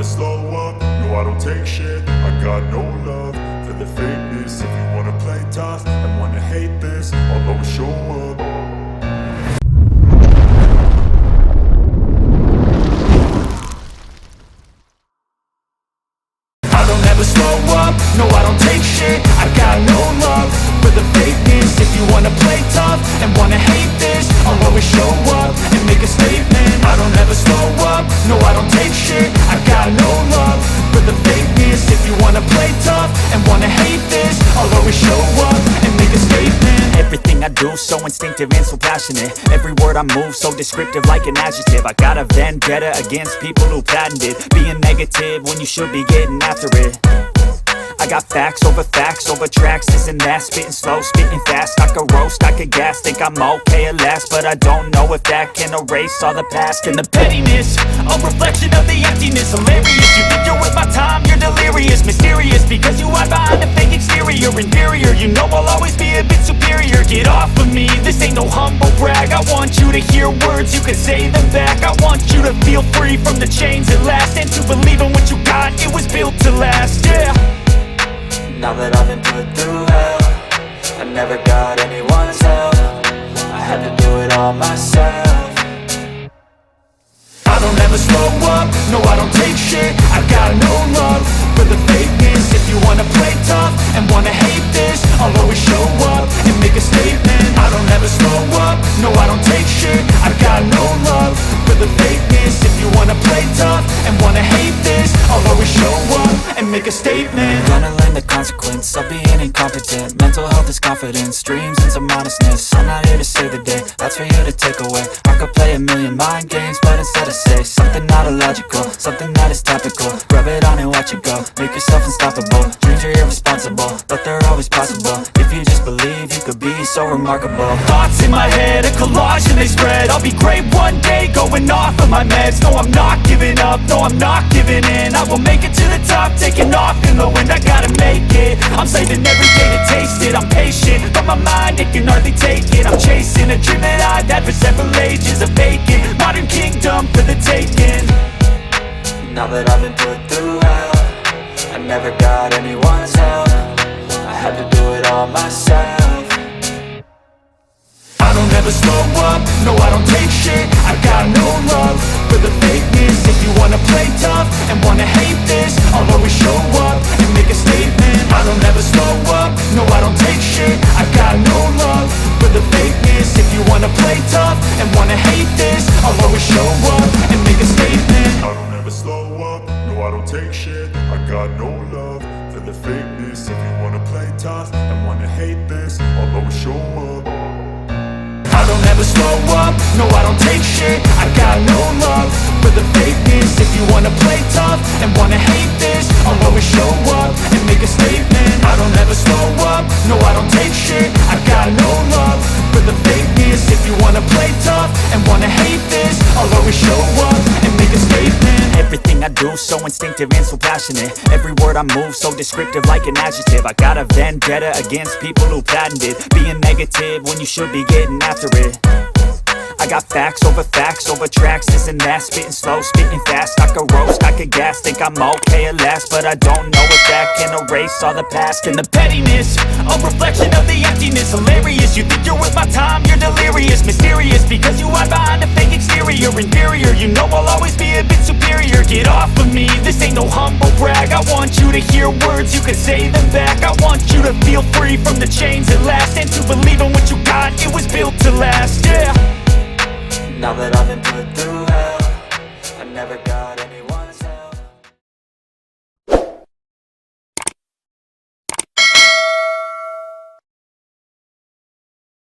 never slow up, no I don't take shit. I got no love for the fakeness. If you wanna play tough and wanna hate this, I'll always show up. I don't ever slow up, no I don't take shit. I got no love for the fakeness. If you wanna play tough and wanna hate this, I'll always show up and make a statement. I don't ever slow up, no I don't take shit. I got no love for the fakeness. If you wanna play tough and wanna hate this, I'll always show up and make a statement. Everything I do so instinctive and so passionate. Every word I move so descriptive like an adjective. I got a vendetta against people who patented being negative when you should be getting after it. I got facts over tracks, this and that. Spitting slow, spitting fast. I could roast, I could gas. Think I'm okay at last, but I don't know if that can erase all the past. And the pettiness, a reflection of the emptiness. Hilarious, you think you're worth my time, you're delirious. Mysterious, because you hide behind a fake exterior. Inferior, you know I'll always be a bit superior. Get off of me, this ain't no humble brag. I want you to hear words, you can say them back. I want you to feel free from the chains at last, and to believe in what you got, it was built to last, yeah. Now that I've been put through hell, I never got anyone's help. I had to do it all myself. I don't ever slow up, no I don't take shit. I got no love for the fakeness. If you wanna play tough and wanna hate this, I'll always show up and make a statement. I don't ever slow up, no I don't take shit. I got no love for the fakeness. If you wanna play tough and wanna hate this, I'll always show up and make a statement. Gonna learn the consequence of being incompetent. Mental health is confidence, dreams and some modestness. I'm not here to save the day, that's for you to take away. I could play a million mind games, but instead I say something not illogical, something that is topical. Rub it on and watch it go, make yourself unstoppable. Dreams are irresponsible, but they're always possible. If you just believe, you could be so remarkable. Thoughts in my head, a collage and they spread. I'll be great one day, going off of my meds. No, I'm not giving up, no, I'm not giving in. I will make it to the top, taking off in the wind. I gotta make it, I'm saving every day to taste it. I'm patient, but my mind, it can hardly take it. I'm chasing a dream that I've had for several ages. A vacant, modern kingdom for the taking. Now that I've been put through hell, I never got anyone's help. I had to do it all myself. I don't ever slow up, no I don't take shit. I got no love for the fakeness. If you wanna play tough and wanna hate this, I'll always show up and make a statement. I don't ever slow up, no I don't take shit. I got no love for the fakeness. If you wanna play tough and wanna hate this, I'll always show up and make a statement. I don't ever slow up, no I don't take shit. I got no love for the fakeness. If you wanna play tough and wanna hate this, I'll always show up. I don't ever slow up, no I don't take shit. I got no love for the fakeness. If you wanna play tough and wanna hate this, I'll always show up and make a statement. I don't ever slow up, no I don't take shit. I got no love for the fakeness. If you wanna play tough and wanna hate this, I'll always show up and make a statement. Everything I do so instinctive and so passionate. Every word I move so descriptive like an adjective. I got a vendetta against people who patented being negative when you should be getting after it. I got facts over tracks, this and that. Spitting slow, spitting fast. I could roast, I could gas. Think I'm okay at last, but I don't know if that can erase all the past. And the pettiness, a reflection of the emptiness. Hilarious, you think you're worth my time, you're delirious. Mysterious, because you hide behind a fake exterior. Inferior, you know I'll always be a bit superior. Get off of me, this ain't no humble brag. I want you to hear words, you can say them back. I want you to feel free from the chains at last, and to believe in what you got, it was built to last, yeah. Now that I've been put through